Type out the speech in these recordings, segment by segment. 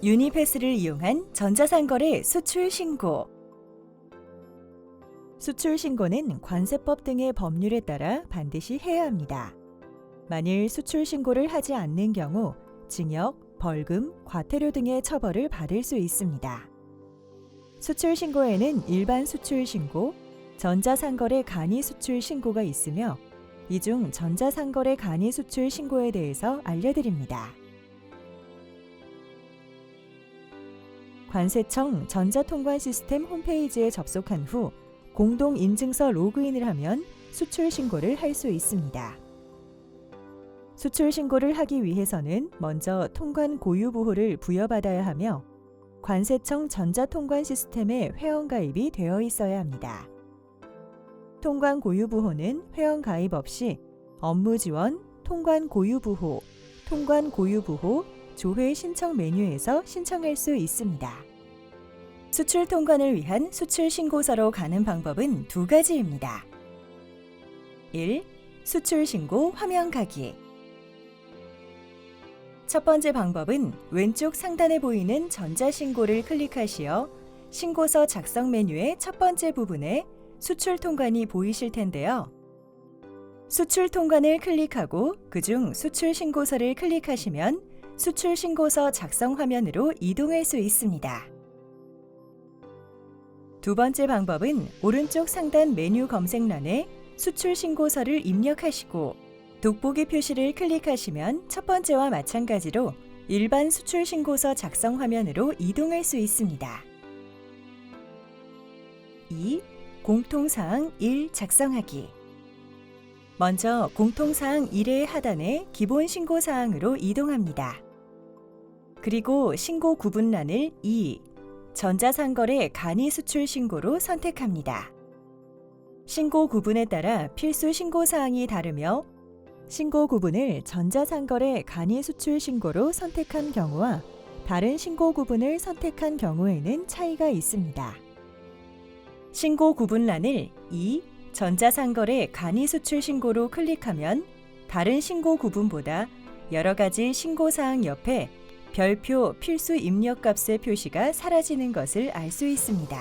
유니패스를 이용한 전자상거래 수출 신고. 수출 신고는 관세법 등의 법률에 따라 반드시 해야 합니다. 만일 수출 신고를 하지 않는 경우 징역, 벌금, 과태료 등의 처벌을 받을 수 있습니다. 수출 신고에는 일반 수출 신고, 전자상거래 간이 수출 신고가 있으며 이 중 전자상거래 간이 수출 신고에 대해서 알려드립니다. 관세청 전자통관 시스템 홈페이지에 접속한 후 공동인증서 로그인을 하면 수출 신고를 할 수 있습니다. 수출 신고를 하기 위해서는 먼저 통관 고유 부호를 부여받아야 하며 관세청 전자통관 시스템에 회원가입이 되어 있어야 합니다. 통관 고유 부호는 회원가입 없이 업무지원, 통관 고유 부호, 통관 고유 부호, 조회 신청 메뉴에서 신청할 수 있습니다. 수출 통관을 위한 수출 신고서로 가는 방법은 두 가지입니다. 1. 수출 신고 화면 가기. 첫 번째 방법은 왼쪽 상단에 보이는 전자신고를 클릭하시어 신고서 작성 메뉴의 첫 번째 부분에 수출 통관이 보이실 텐데요. 수출 통관을 클릭하고 그중 수출 신고서를 클릭하시면 수출 신고서 작성 화면으로 이동할 수 있습니다. 두 번째 방법은 오른쪽 상단 메뉴 검색란에 수출 신고서를 입력하시고 돋보기 표시를 클릭하시면 첫 번째와 마찬가지로 일반 수출 신고서 작성 화면으로 이동할 수 있습니다. 2. 공통사항 1 작성하기. 먼저 공통사항 1의 하단에 기본 신고사항으로 이동합니다. 그리고 신고 구분란을 2. 전자상거래 간이 수출 신고로 선택합니다. 신고 구분에 따라 필수 신고사항이 다르며 신고 구분을 전자상거래 간이 수출 신고로 선택한 경우와 다른 신고 구분을 선택한 경우에는 차이가 있습니다. 신고 구분란을 2. 전자상거래 간이 수출 신고로 클릭하면 다른 신고 구분보다 여러 가지 신고사항 옆에 별표 필수 입력값의 표시가 사라지는 것을 알 수 있습니다.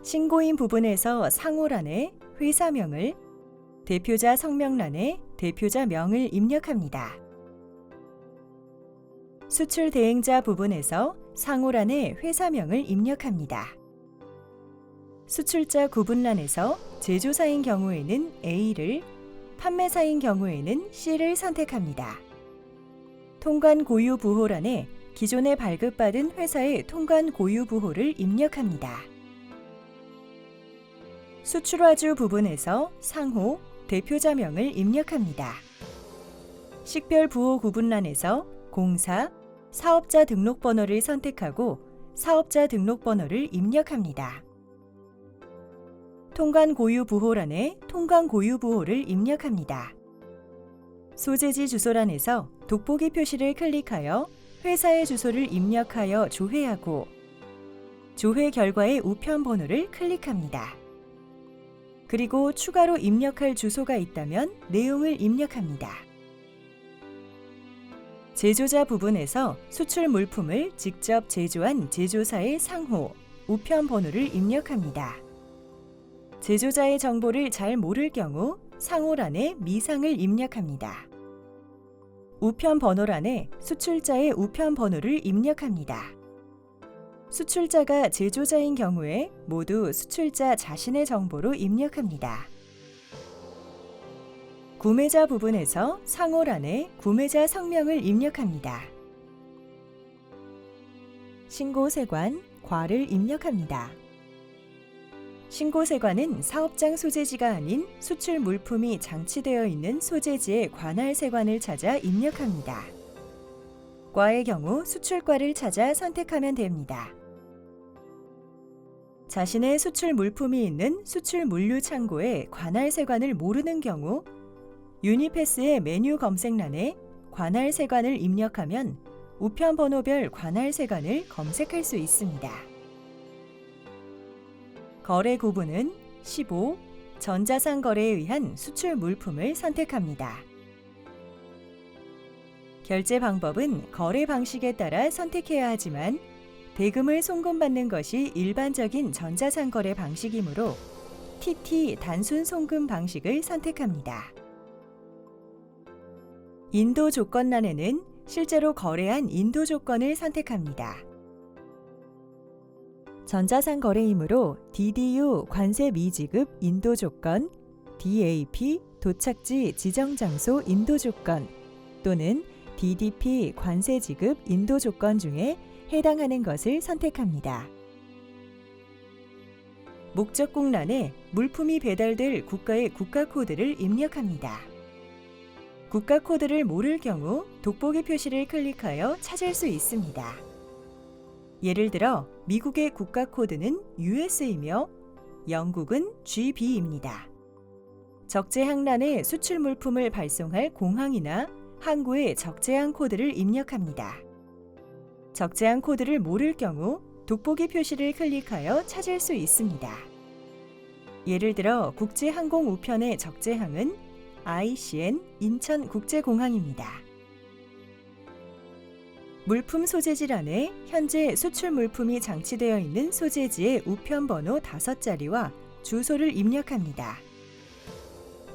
신고인 부분에서 상호란에 회사명을, 대표자 성명란에 대표자명을 입력합니다. 수출 대행자 부분에서 상호란에 회사명을 입력합니다. 수출자 구분란에서 제조사인 경우에는 A를, 판매사인 경우에는 C를 선택합니다. 통관 고유 부호란에 기존에 발급받은 회사의 통관 고유 부호를 입력합니다. 수출화주 부분에서 상호, 대표자명을 입력합니다. 식별 부호 구분란에서 공사, 사업자 등록번호를 선택하고 사업자 등록번호를 입력합니다. 통관 고유 부호란에 통관 고유 부호를 입력합니다. 소재지 주소란에서 돋보기 표시를 클릭하여 회사의 주소를 입력하여 조회하고 조회 결과의 우편 번호를 클릭합니다. 그리고 추가로 입력할 주소가 있다면 내용을 입력합니다. 제조자 부분에서 수출 물품을 직접 제조한 제조사의 상호, 우편 번호를 입력합니다. 제조자의 정보를 잘 모를 경우 상호란에 미상을 입력합니다. 우편 번호란에 수출자의 우편 번호를 입력합니다. 수출자가 제조자인 경우에 모두 수출자 자신의 정보로 입력합니다. 구매자 부분에서 상호란에 구매자 성명을 입력합니다. 신고세관, 과를 입력합니다. 신고세관은 사업장 소재지가 아닌 수출 물품이 장치되어 있는 소재지의 관할 세관을 찾아 입력합니다. 과의 경우 수출과를 찾아 선택하면 됩니다. 자신의 수출 물품이 있는 수출 물류 창고에 관할 세관을 모르는 경우 유니패스의 메뉴 검색란에 관할 세관을 입력하면 우편 번호별 관할 세관을 검색할 수 있습니다. 거래 구분은 15. 전자상 거래에 의한 수출 물품을 선택합니다. 결제 방법은 거래 방식에 따라 선택해야 하지만 대금을 송금받는 것이 일반적인 전자상거래 방식이므로 TT 단순 송금 방식을 선택합니다. 인도 조건란에는 실제로 거래한 인도 조건을 선택합니다. 전자상거래이므로 DDU 관세 미지급 인도 조건, DAP 도착지 지정 장소 인도 조건 또는 DDP 관세 지급 인도 조건 중에 해당하는 것을 선택합니다. 목적국란에 물품이 배달될 국가의 국가 코드를 입력합니다. 국가 코드를 모를 경우 돋보기 표시를 클릭하여 찾을 수 있습니다. 예를 들어 미국의 국가 코드는 US이며 영국은 GB입니다. 적재항란에 수출 물품을 발송할 공항이나 항구의 적재항 코드를 입력합니다. 적재항 코드를 모를 경우 돋보기 표시를 클릭하여 찾을 수 있습니다. 예를 들어 국제항공 우편의 적재항은 ICN 인천국제공항입니다. 물품 소재지 란에 현재 수출 물품이 장치되어 있는 소재지의 우편번호 5자리와 주소를 입력합니다.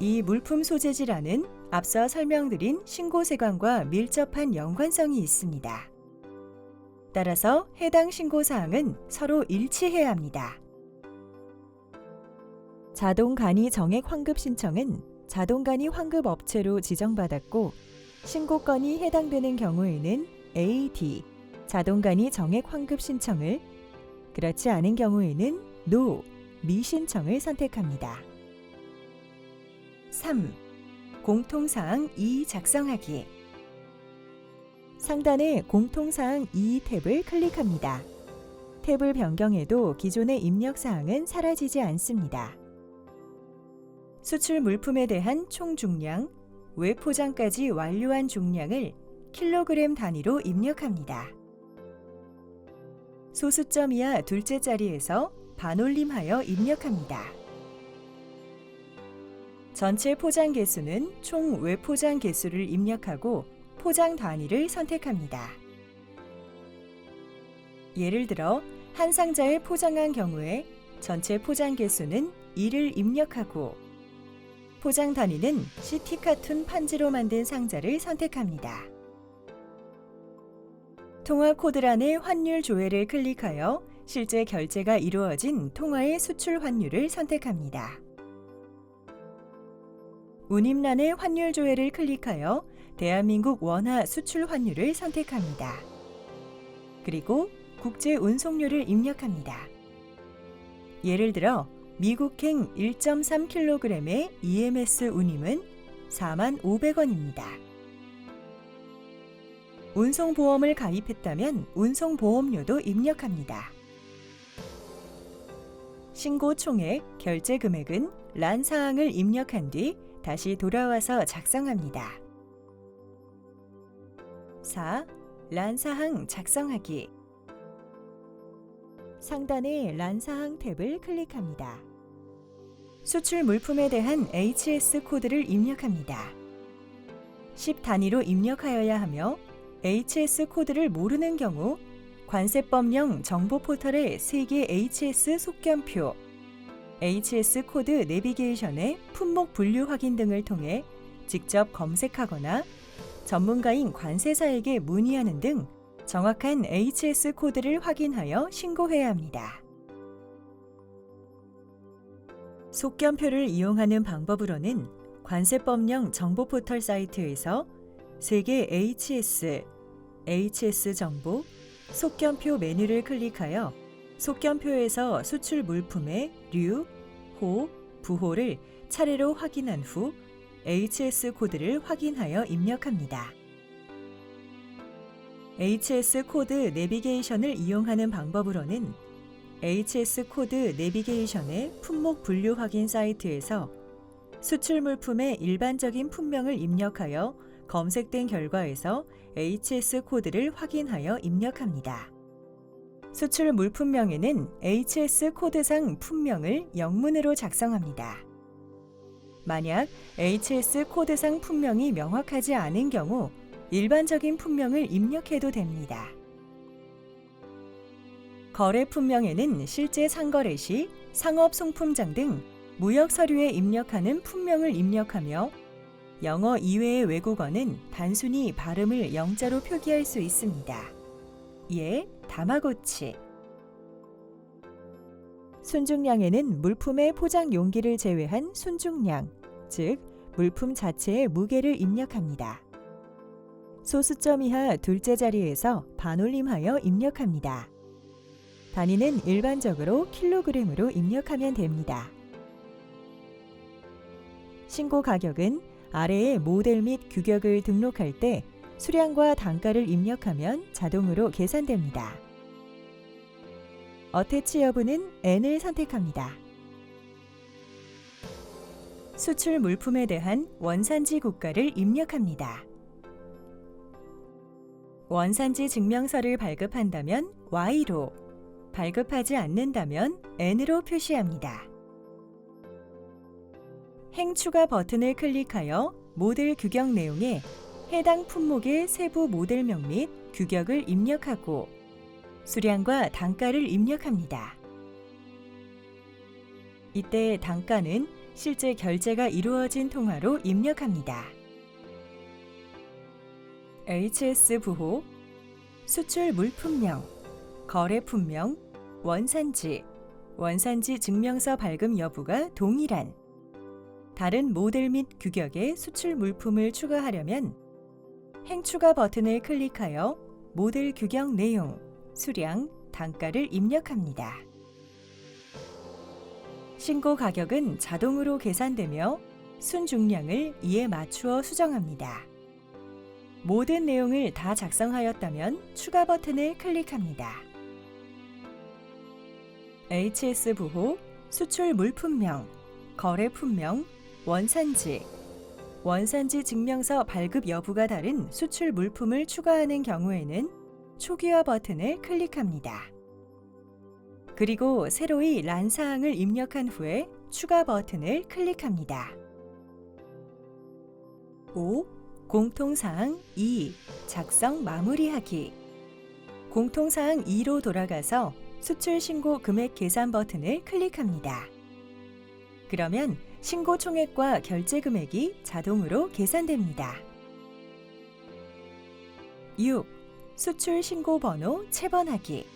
이 물품 소재지 란은 앞서 설명드린 신고세관과 밀접한 연관성이 있습니다. 따라서 해당 신고사항은 서로 일치해야 합니다. 자동간이 정액 환급 신청은 자동간이 환급 업체로 지정받았고 신고건이 해당되는 경우에는 AD, 자동간이 정액 환급 신청을, 그렇지 않은 경우에는 NO, 미신청을 선택합니다. 3. 공통사항 2 작성하기. 상단의 공통사항 2 탭을 클릭합니다. 탭을 변경해도 기존의 입력사항은 사라지지 않습니다. 수출 물품에 대한 총 중량, 외포장까지 완료한 중량을 킬로그램 단위로 입력합니다. 소수점 이하 둘째 자리에서 반올림하여 입력합니다. 전체 포장 개수는 총 외포장 개수를 입력하고 포장 단위를 선택합니다. 예를 들어 한 상자에 포장한 경우에 전체 포장 개수는 1을 입력하고 포장 단위는 CT 카툰 판지로 만든 상자를 선택합니다. 통화 코드란의 환율 조회를 클릭하여 실제 결제가 이루어진 통화의 수출 환율을 선택합니다. 운임란의 환율 조회를 클릭하여 대한민국 원화 수출 환율을 선택합니다. 그리고 국제 운송료를 입력합니다. 예를 들어 미국행 1.3kg의 EMS 운임은 45,500원입니다. 운송보험을 가입했다면 운송보험료도 입력합니다. 신고 총액, 결제 금액은 란 사항을 입력한 뒤 다시 돌아와서 작성합니다. 4. 란 사항 작성하기. 상단의 란 사항 탭을 클릭합니다. 수출 물품에 대한 HS 코드를 입력합니다. 10 단위로 입력하여야 하며 HS 코드를 모르는 경우 관세법령 정보 포털의 세계 HS 속견표, HS 코드 내비게이션의 품목 분류 확인 등을 통해 직접 검색하거나 전문가인 관세사에게 문의하는 등 정확한 HS 코드를 확인하여 신고해야 합니다. 속견표를 이용하는 방법으로는 관세법령 정보 포털 사이트에서 세계 HS 정보, 속견표 메뉴를 클릭하여 속견표에서 수출 물품의 류, 호, 부호를 차례로 확인한 후 HS 코드를 확인하여 입력합니다. HS 코드 내비게이션을 이용하는 방법으로는 HS 코드 내비게이션의 품목 분류 확인 사이트에서 수출 물품의 일반적인 품명을 입력하여 검색된 결과에서 HS 코드를 확인하여 입력합니다. 수출 물품명에는 HS 코드상 품명을 영문으로 작성합니다. 만약 HS 코드상 품명이 명확하지 않은 경우 일반적인 품명을 입력해도 됩니다. 거래 품명에는 실제 상거래 시 상업 송품장 등 무역 서류에 입력하는 품명을 입력하며 영어 이외의 외국어는 단순히 발음을 영자로 표기할 수 있습니다. 예, 다마고치. 순중량에는 물품의 포장 용기를 제외한 순중량, 즉 물품 자체의 무게를 입력합니다. 소수점 이하 둘째 자리에서 반올림하여 입력합니다. 단위는 일반적으로 킬로그램으로 입력하면 됩니다. 신고 가격은 아래의 모델 및 규격을 등록할 때 수량과 단가를 입력하면 자동으로 계산됩니다. 어태치 여부는 N을 선택합니다. 수출 물품에 대한 원산지 국가를 입력합니다. 원산지 증명서를 발급한다면 Y로, 발급하지 않는다면 N으로 표시합니다. 행 추가 버튼을 클릭하여 모델 규격 내용에 해당 품목의 세부 모델명 및 규격을 입력하고 수량과 단가를 입력합니다. 이때 단가는 실제 결제가 이루어진 통화로 입력합니다. HS 부호, 수출 물품명, 거래 품명, 원산지, 원산지 증명서 발급 여부가 동일한 다른 모델 및 규격의 수출 물품을 추가하려면 행 추가 버튼을 클릭하여 모델 규격 내용, 수량, 단가를 입력합니다. 신고 가격은 자동으로 계산되며 순중량을 이에 맞추어 수정합니다. 모든 내용을 다 작성하였다면 추가 버튼을 클릭합니다. HS 부호, 수출 물품명, 거래 품명, 원산지, 원산지 증명서 발급 여부가 다른 수출 물품을 추가하는 경우에는 초기화 버튼을 클릭합니다. 그리고 새로이 란 사항을 입력한 후에 추가 버튼을 클릭합니다. 5. 공통사항 2. 작성 마무리하기. 공통사항 2로 돌아가서 수출 신고 금액 계산 버튼을 클릭합니다. 그러면 신고 총액과 결제 금액이 자동으로 계산됩니다. 6. 수출 신고 번호 체번하기.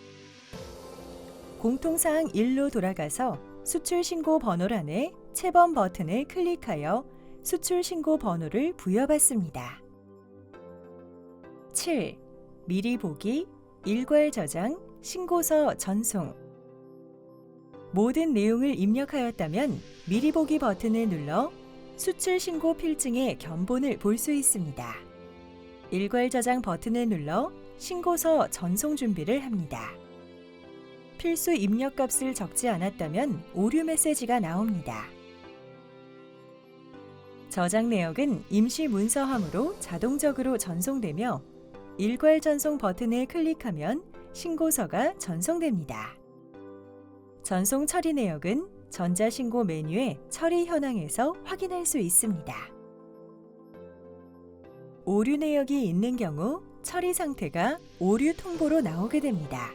공통사항 1로 돌아가서 수출 신고 번호란에 체번 버튼을 클릭하여 수출 신고 번호를 부여받습니다. 7. 미리 보기, 일괄 저장, 신고서 전송. 모든 내용을 입력하였다면 미리 보기 버튼을 눌러 수출 신고 필증의 견본을 볼 수 있습니다. 일괄 저장 버튼을 눌러 신고서 전송 준비를 합니다. 필수 입력값을 적지 않았다면 오류 메시지가 나옵니다. 저장 내역은 임시 문서함으로 자동적으로 전송되며 일괄 전송 버튼을 클릭하면 신고서가 전송됩니다. 전송 처리 내역은 전자신고 메뉴의 처리 현황에서 확인할 수 있습니다. 오류 내역이 있는 경우 처리 상태가 오류 통보로 나오게 됩니다.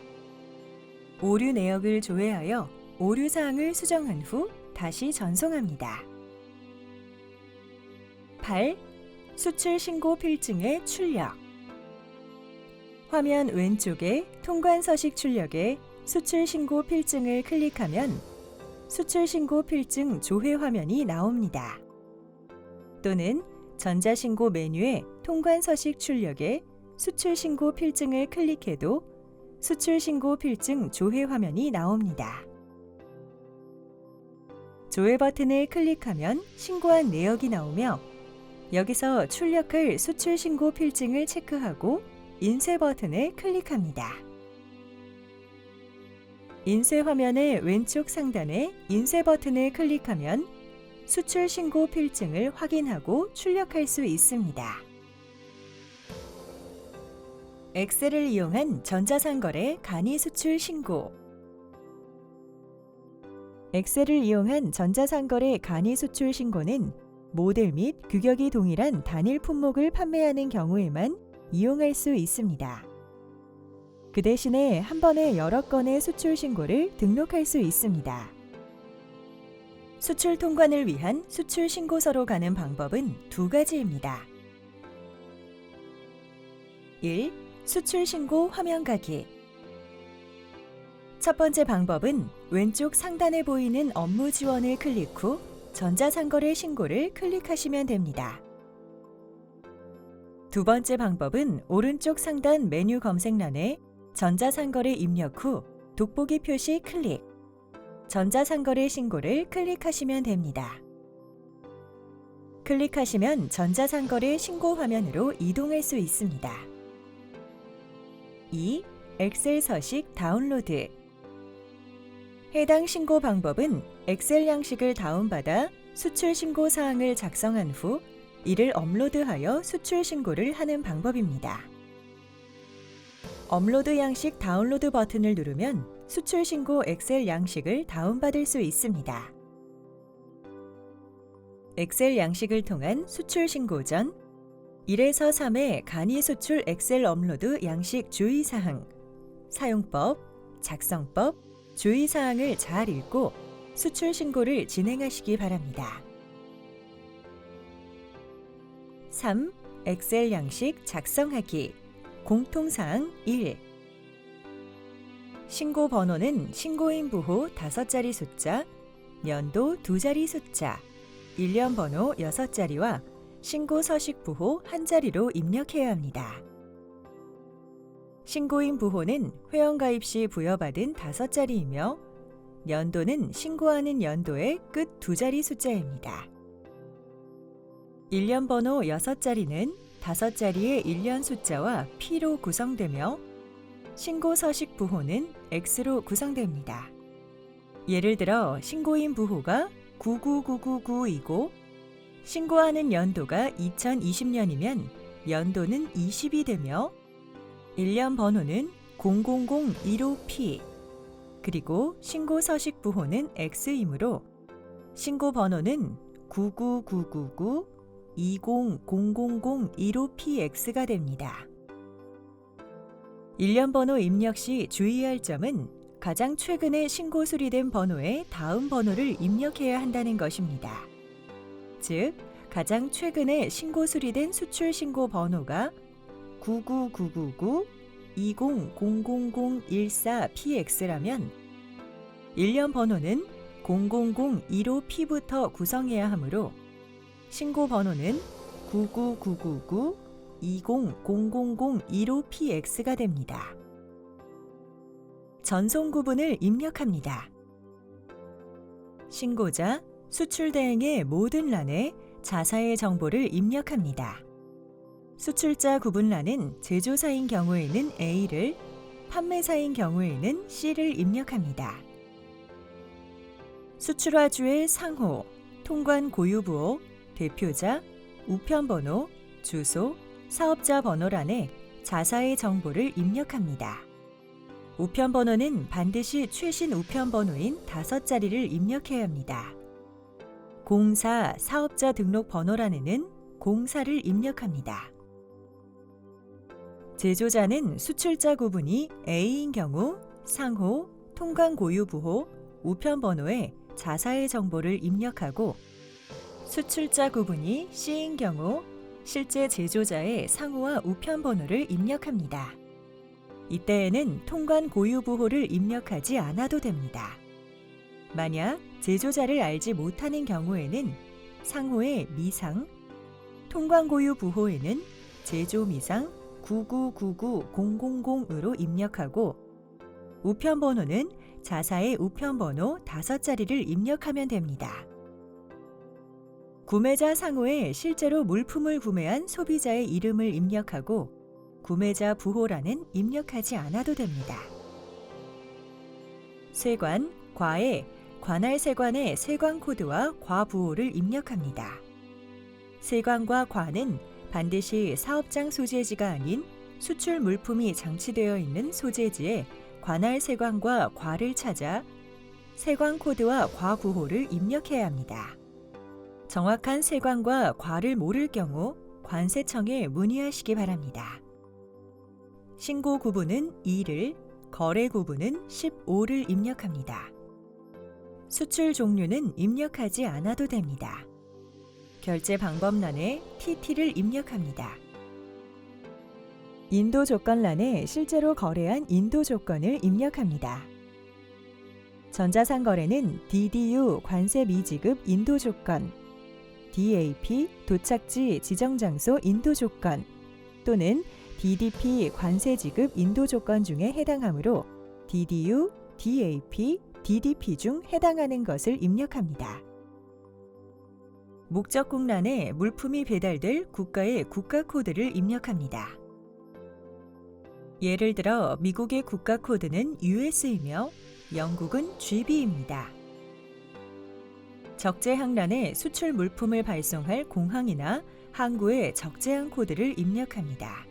오류 내역을 조회하여 오류 사항을 수정한 후 다시 전송합니다. 8. 수출 신고 필증의 출력. 화면 왼쪽에 통관 서식 출력에 수출 신고 필증을 클릭하면 수출 신고 필증 조회 화면이 나옵니다. 또는 전자신고 메뉴에 통관 서식 출력에 수출 신고 필증을 클릭해도 수출 신고 필증 조회 화면이 나옵니다. 조회 버튼을 클릭하면 신고한 내역이 나오며 여기서 출력할 수출 신고 필증을 체크하고 인쇄 버튼을 클릭합니다. 인쇄 화면의 왼쪽 상단에 인쇄 버튼을 클릭하면 수출 신고 필증을 확인하고 출력할 수 있습니다. 엑셀을 이용한 전자상거래 간이 수출 신고. 엑셀을 이용한 전자상거래 간이 수출 신고는 모델 및 규격이 동일한 단일 품목을 판매하는 경우에만 이용할 수 있습니다. 그 대신에 한 번에 여러 건의 수출 신고를 등록할 수 있습니다. 수출 통관을 위한 수출 신고서로 가는 방법은 두 가지입니다. 1. 수출 신고 화면 가기. 첫 번째 방법은 왼쪽 상단에 보이는 업무 지원을 클릭 후 전자상거래 신고를 클릭하시면 됩니다. 두 번째 방법은 오른쪽 상단 메뉴 검색란에 전자상거래 입력 후 돋보기 표시 클릭, 전자상거래 신고를 클릭하시면 됩니다. 클릭하시면 전자상거래 신고 화면으로 이동할 수 있습니다. 2. 엑셀 서식 다운로드. 해당 신고 방법은 엑셀 양식을 다운받아 수출 신고 사항을 작성한 후 이를 업로드하여 수출 신고를 하는 방법입니다. 업로드 양식 다운로드 버튼을 누르면 수출 신고 엑셀 양식을 다운받을 수 있습니다. 엑셀 양식을 통한 수출 신고 전 1에서 3회 간이 수출 엑셀 업로드 양식 주의사항, 사용법, 작성법, 주의사항을 잘 읽고 수출 신고를 진행하시기 바랍니다. 3. 엑셀 양식 작성하기. 공통사항 1. 신고 번호는 신고인 부호 5자리 숫자, 연도 2자리 숫자, 일련 번호 6자리와 신고 서식 부호 1자리로 입력해야 합니다. 신고인 부호는 회원가입 시 부여받은 5자리이며 연도는 신고하는 연도의 끝 2자리 숫자입니다. 일련 번호 6자리는 5자리의 일련 숫자와 P로 구성되며 신고 서식 부호는 X로 구성됩니다. 예를 들어 신고인 부호가 999999이고 신고하는 연도가 2020년이면 연도는 20이 되며 일련 번호는 000125P 그리고 신고 서식 부호는 X이므로 신고 번호는 99999 20000125PX가 됩니다. 일련 번호 입력 시 주의할 점은 가장 최근에 신고 수리된 번호에 다음 번호를 입력해야 한다는 것입니다. 즉, 가장 최근에 신고 수리된 수출 신고 번호가 99999 20000114PX라면 일련 번호는 000125P부터 구성해야 하므로 신고 번호는 99999 20000125PX가 됩니다. 전송 구분을 입력합니다. 신고자, 수출 대행의 모든 란에 자사의 정보를 입력합니다. 수출자 구분란은 제조사인 경우에는 A를, 판매사인 경우에는 C를 입력합니다. 수출화주의 상호, 통관 고유부호, 대표자, 우편번호, 주소, 사업자 번호란에 자사의 정보를 입력합니다. 우편번호는 반드시 최신 우편번호인 5자리를 입력해야 합니다. 공사, 사업자 등록 번호란에는 공사를 입력합니다. 제조자는 수출자 구분이 A인 경우 상호, 통관 고유부호, 우편번호에 자사의 정보를 입력하고 수출자 구분이 C인 경우 실제 제조자의 상호와 우편번호를 입력합니다. 이때에는 통관 고유부호를 입력하지 않아도 됩니다. 만약 제조자를 알지 못하는 경우에는 상호의 미상, 통관 고유부호에는 제조미상 9999000으로 입력하고 우편번호는 자사의 우편번호 5자리를 입력하면 됩니다. 구매자 상호에 실제로 물품을 구매한 소비자의 이름을 입력하고 구매자 부호란은 입력하지 않아도 됩니다. 세관, 과에 관할 세관의 세관 코드와 과 부호를 입력합니다. 세관과 과는 반드시 사업장 소재지가 아닌 수출 물품이 장치되어 있는 소재지에 관할 세관과 과를 찾아 세관 코드와 과 부호를 입력해야 합니다. 정확한 세관과 과를 모를 경우 관세청에 문의하시기 바랍니다. 신고 구분은 2를, 거래 구분은 15를 입력합니다. 수출 종류는 입력하지 않아도 됩니다. 결제 방법란에 TT를 입력합니다. 인도 조건란에 실제로 거래한 인도 조건을 입력합니다. 전자상거래는 DDU 관세 미지급 인도 조건, DAP 도착지 지정장소 인도 조건 또는 DDP 관세 지급 인도 조건 중에 해당하므로 DDU, DAP, DDP 중 해당하는 것을 입력합니다. 목적국란에 물품이 배달될 국가의 국가 코드를 입력합니다. 예를 들어 미국의 국가 코드는 US이며 영국은 GB입니다. 적재항란에 수출 물품을 발송할 공항이나 항구의 적재항 코드를 입력합니다.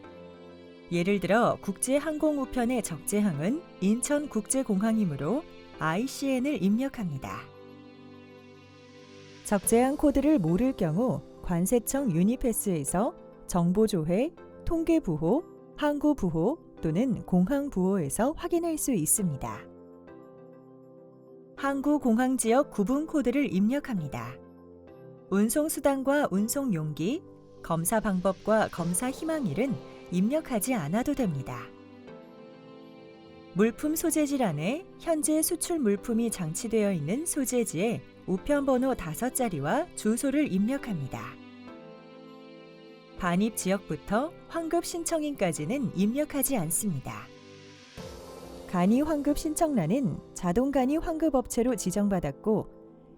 예를 들어 국제항공우편의 적재항은 인천국제공항이므로 ICN을 입력합니다. 적재항 코드를 모를 경우 관세청 유니패스에서 정보조회, 통계부호, 항구부호 또는 공항부호에서 확인할 수 있습니다. 항구공항지역 구분 코드를 입력합니다. 운송수단과 운송용기, 검사 방법과 검사 희망일은 입력하지 않아도 됩니다. 물품 소재지란에 현재 수출 물품이 장치되어 있는 소재지에 우편번호 5자리와 주소를 입력합니다. 반입 지역부터 환급 신청인까지는 입력하지 않습니다. 간이 환급 신청란은 자동 간이 환급업체로 지정받았고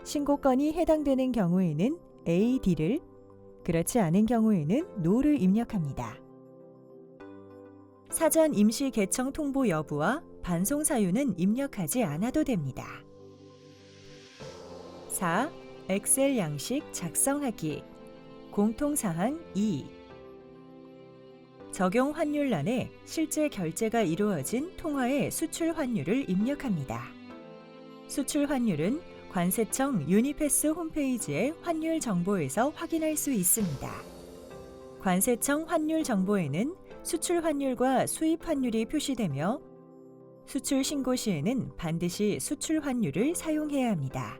신고건이 해당되는 경우에는 AD를, 그렇지 않은 경우에는 NO를 입력합니다. 사전 임시 개청 통보 여부와 반송 사유는 입력하지 않아도 됩니다. 4. 엑셀 양식 작성하기. 공통사항 2. 적용 환율란에 실제 결제가 이루어진 통화의 수출 환율을 입력합니다. 수출 환율은 관세청 유니패스 홈페이지의 환율 정보에서 확인할 수 있습니다. 관세청 환율 정보에는 수출 환율과 수입 환율이 표시되며 수출 신고 시에는 반드시 수출 환율을 사용해야 합니다.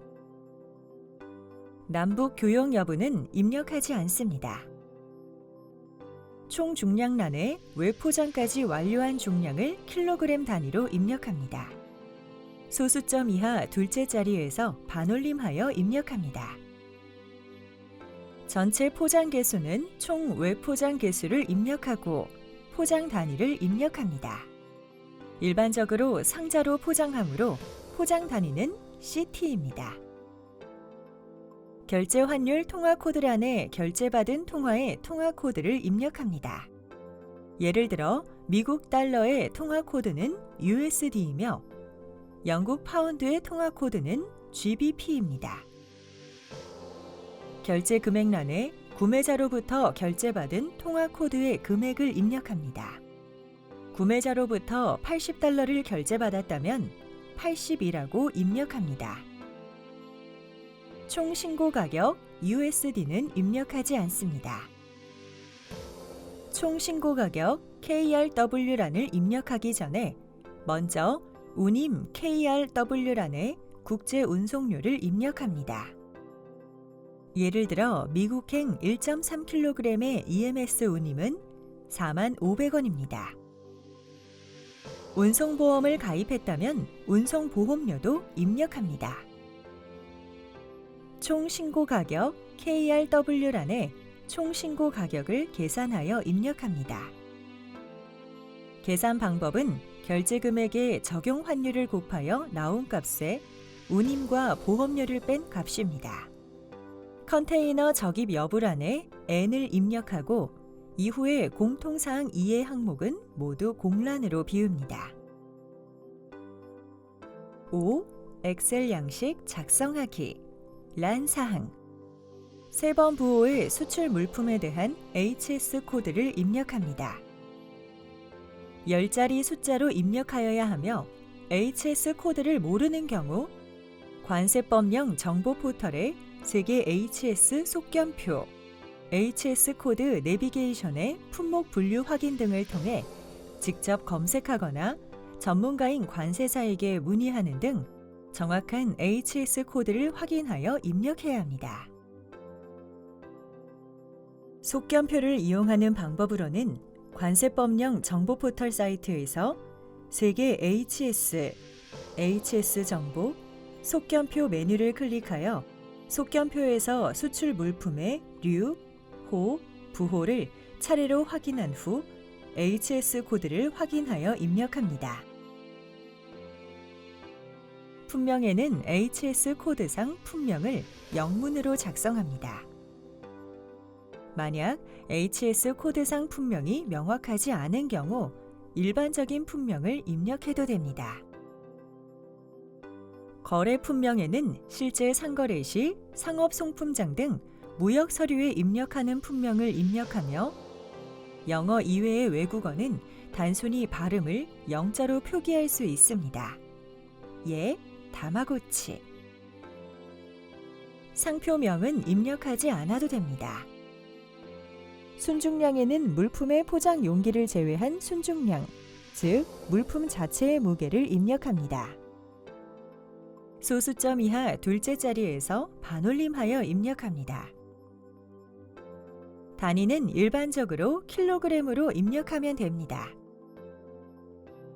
남북 교역 여부는 입력하지 않습니다. 총 중량란에 외포장까지 완료한 중량을 킬로그램 단위로 입력합니다. 소수점 이하 둘째 자리에서 반올림하여 입력합니다. 전체 포장 개수는 총 외포장 개수를 입력하고 포장 단위를 입력합니다. 일반적으로 상자로 포장하므로 포장 단위는 CT입니다. 결제 환율 통화 코드란에 결제받은 통화의 통화 코드를 입력합니다. 예를 들어 미국 달러의 통화 코드는 USD이며 영국 파운드의 통화 코드는 GBP입니다. 결제 금액란에 구매자로부터 결제받은 통화 코드의 금액을 입력합니다. 구매자로부터 $80를 결제받았다면 80이라고 입력합니다. 총 신고 가격 USD는 입력하지 않습니다. 총 신고 가격 KRW란을 입력하기 전에 먼저 운임 KRW란에 국제 운송료를 입력합니다. 예를 들어 미국행 1.3kg의 EMS 운임은 45,000원입니다. 운송보험을 가입했다면 운송보험료도 입력합니다. 총 신고 가격 KRW란에 총 신고 가격을 계산하여 입력합니다. 계산 방법은 결제 금액의 적용 환율을 곱하여 나온 값에 운임과 보험료를 뺀 값입니다. 컨테이너 적입 여부란에 N을 입력하고 이후에 공통사항 2의 항목은 모두 공란으로 비웁니다. 5. 엑셀 양식 작성하기. 란 사항. 3번 부호의 수출 물품에 대한 HS 코드를 입력합니다. 10자리 숫자로 입력하여야 하며 HS 코드를 모르는 경우 관세법령 정보 포털에 세계 HS 속견표, HS 코드 내비게이션의 품목 분류 확인 등을 통해 직접 검색하거나 전문가인 관세사에게 문의하는 등 정확한 HS 코드를 확인하여 입력해야 합니다. 속견표를 이용하는 방법으로는 관세법령 정보포털 사이트에서 세계 HS 정보, 속견표 메뉴를 클릭하여 속견표에서 수출 물품의 류, 호, 부호를 차례로 확인한 후 HS 코드를 확인하여 입력합니다. 품명에는 HS 코드상 품명을 영문으로 작성합니다. 만약 HS 코드상 품명이 명확하지 않은 경우 일반적인 품명을 입력해도 됩니다. 거래 품명에는 실제 상거래 시 상업 송품장 등 무역 서류에 입력하는 품명을 입력하며 영어 이외의 외국어는 단순히 발음을 영자로 표기할 수 있습니다. 예, 다마고치. 상표명은 입력하지 않아도 됩니다. 순중량에는 물품의 포장 용기를 제외한 순중량, 즉 물품 자체의 무게를 입력합니다. 소수점 이하 둘째 자리에서 반올림하여 입력합니다. 단위는 일반적으로 킬로그램으로 입력하면 됩니다.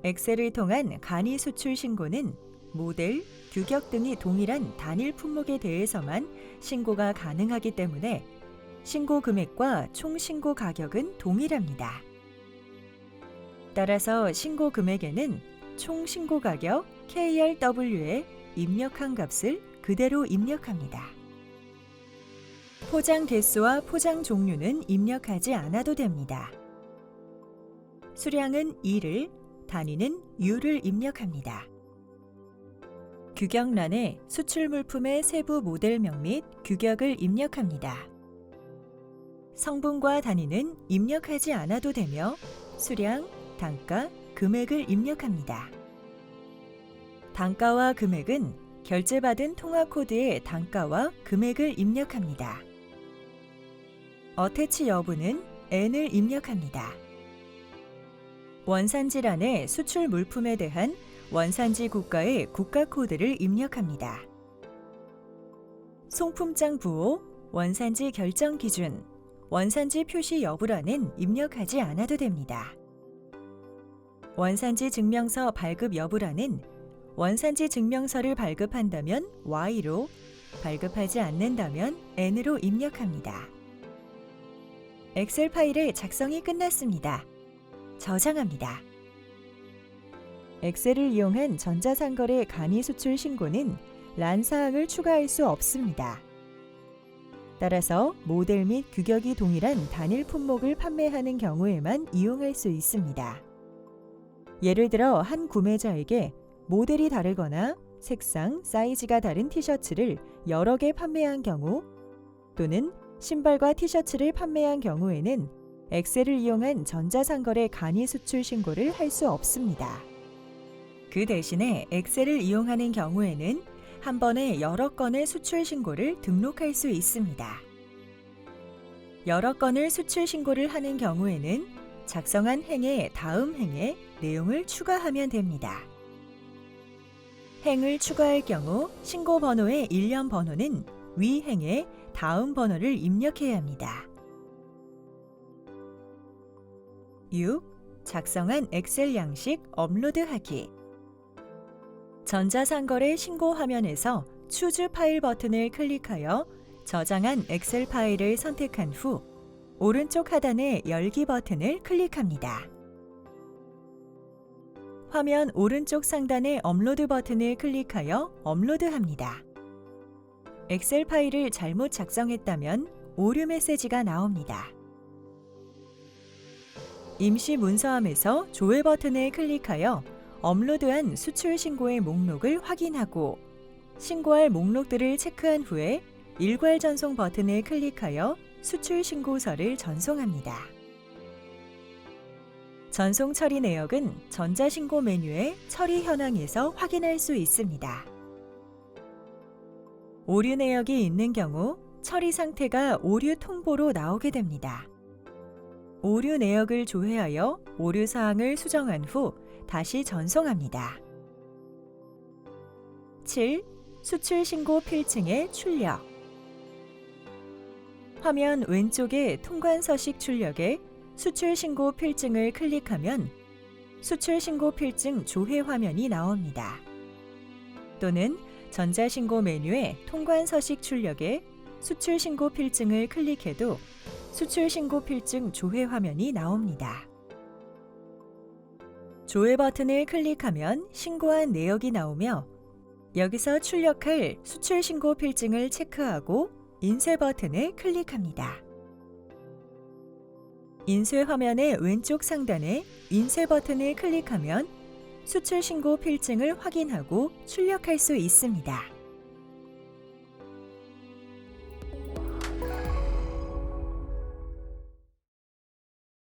엑셀을 통한 간이 수출 신고는 모델, 규격 등이 동일한 단일 품목에 대해서만 신고가 가능하기 때문에 신고 금액과 총 신고 가격은 동일합니다. 따라서 신고 금액에는 총 신고 가격 KRW에 입력한 값을 그대로 입력합니다. 포장 개수와 포장 종류는 입력하지 않아도 됩니다. 수량은 2를, 단위는 U를 입력합니다. 규격란에 수출 물품의 세부 모델명 및 규격을 입력합니다. 성분과 단위는 입력하지 않아도 되며 수량, 단가, 금액을 입력합니다. 단가와 금액은 결제받은 통화 코드의 단가와 금액을 입력합니다. 어태치 여부는 N을 입력합니다. 원산지란에 수출 물품에 대한 원산지 국가의 국가 코드를 입력합니다. 송품장 부호, 원산지 결정 기준, 원산지 표시 여부란은 입력하지 않아도 됩니다. 원산지 증명서 발급 여부란은 원산지 증명서를 발급한다면 Y로, 발급하지 않는다면 N으로 입력합니다. 엑셀 파일의 작성이 끝났습니다. 저장합니다. 엑셀을 이용한 전자상거래 간이 수출 신고는 란 사항을 추가할 수 없습니다. 따라서 모델 및 규격이 동일한 단일 품목을 판매하는 경우에만 이용할 수 있습니다. 예를 들어 한 구매자에게 모델이 다르거나 색상, 사이즈가 다른 티셔츠를 여러 개 판매한 경우 또는 신발과 티셔츠를 판매한 경우에는 엑셀을 이용한 전자상거래 간이 수출 신고를 할 수 없습니다. 그 대신에 엑셀을 이용하는 경우에는 한 번에 여러 건의 수출 신고를 등록할 수 있습니다. 여러 건을 수출 신고를 하는 경우에는 작성한 행의 다음 행에 내용을 추가하면 됩니다. 행을 추가할 경우 신고 번호의 일련 번호는 위 행에 다음 번호를 입력해야 합니다. 6. 작성한 엑셀 양식 업로드하기. 전자상거래 신고 화면에서 추즈 파일 버튼을 클릭하여 저장한 엑셀 파일을 선택한 후 오른쪽 하단의 열기 버튼을 클릭합니다. 화면 오른쪽 상단의 업로드 버튼을 클릭하여 업로드합니다. 엑셀 파일을 잘못 작성했다면 오류 메시지가 나옵니다. 임시 문서함에서 조회 버튼을 클릭하여 업로드한 수출 신고의 목록을 확인하고 신고할 목록들을 체크한 후에 일괄 전송 버튼을 클릭하여 수출 신고서를 전송합니다. 전송 처리 내역은 전자신고 메뉴의 처리 현황에서 확인할 수 있습니다. 오류 내역이 있는 경우 처리 상태가 오류 통보로 나오게 됩니다. 오류 내역을 조회하여 오류 사항을 수정한 후 다시 전송합니다. 7. 수출 신고 필증의 출력. 화면 왼쪽의 통관 서식 출력에 수출 신고 필증을 클릭하면 수출 신고 필증 조회 화면이 나옵니다. 또는 전자신고 메뉴의 통관 서식 출력에 수출 신고 필증을 클릭해도 수출 신고 필증 조회 화면이 나옵니다. 조회 버튼을 클릭하면 신고한 내역이 나오며 여기서 출력할 수출 신고 필증을 체크하고 인쇄 버튼을 클릭합니다. 인쇄 화면의 왼쪽 상단에 인쇄 버튼을 클릭하면 수출 신고 필증을 확인하고 출력할 수 있습니다.